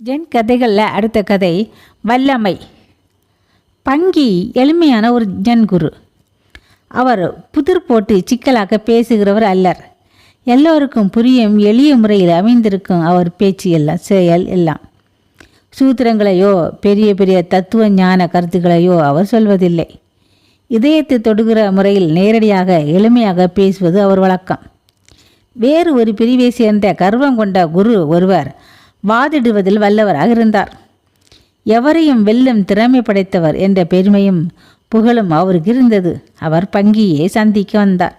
Gen கதைகளில் அடுத்த கதை வல்லமை. பங்கி எளிமையான ஒரு ஜென் குரு. அவர் புதிர் போட்டு சிக்கலாக பேசுகிறவர் அல்லர். எல்லோருக்கும் புரியும் எளிய முறையில் அமைந்திருக்கும் அவர் பேச்சு எல்லாம் செயல் எல்லாம். சூத்திரங்களையோ பெரிய பெரிய தத்துவ ஞான கருத்துக்களையோ அவர் சொல்வதில்லை. இதயத்தை தொடுகிற முறையில் நேரடியாக எளிமையாக பேசுவது அவர் வழக்கம். வேறு ஒரு பிரிவை சேர்ந்த கர்வம் கொண்ட குரு ஒருவர் வாதிடுவதில் வல்லவராக இருந்தார். எவரையும் வெல்லும் திறமை படைத்தவர் என்ற பெருமையும் புகழும் அவருக்கு இருந்தது. அவர் பங்கியை சந்திக்க வந்தார்.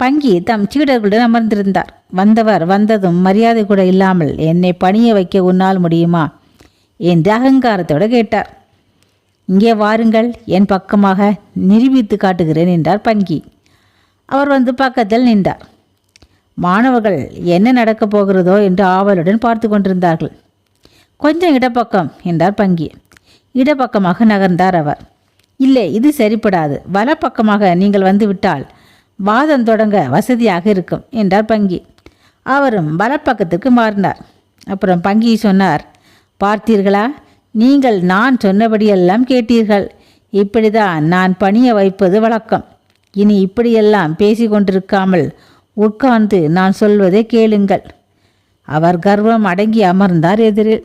பங்கி தம் சீடர்களுடன் அமர்ந்திருந்தார். வந்தவர் வந்ததும் மரியாதை கூட இல்லாமல், என்னை பணிய வைக்க உன்னால் முடியுமா என்று அகங்காரத்தோடு கேட்டார். இங்கே வாருங்கள், என் பக்கமாக நிரூபித்து காட்டுகிறேன் என்றார் பங்கி. அவர் வந்து பக்கத்தில் நின்றார். மாணவர்கள் என்ன நடக்கப் போகிறதோ என்று ஆவலுடன் பார்த்து கொண்டிருந்தார்கள். கொஞ்சம் இடப்பக்கம் என்றார் பங்கி. இடப்பக்கமாக நகர்ந்தார் அவர். இல்லை, இது சரிப்படாது, வலப்பக்கமாக நீங்கள் வந்துவிட்டால் வாதம் தொடங்க வசதியாக இருக்கும் என்றார் பங்கி. அவரும் வலப்பக்கத்துக்கு மாறினார். அப்புறம் பங்கி சொன்னார், பார்த்தீர்களா, நீங்கள் நான் சொன்னபடியெல்லாம் கேட்டீர்கள். இப்படிதான் நான் பணிய வைப்பது வழக்கம். இனி இப்படியெல்லாம் பேசி கொண்டிருக்காமல் உட்கார்ந்து நான் சொல்வதை கேளுங்கள். அவர் கர்வம் அடங்கி அமர்ந்தார் எதிரில்.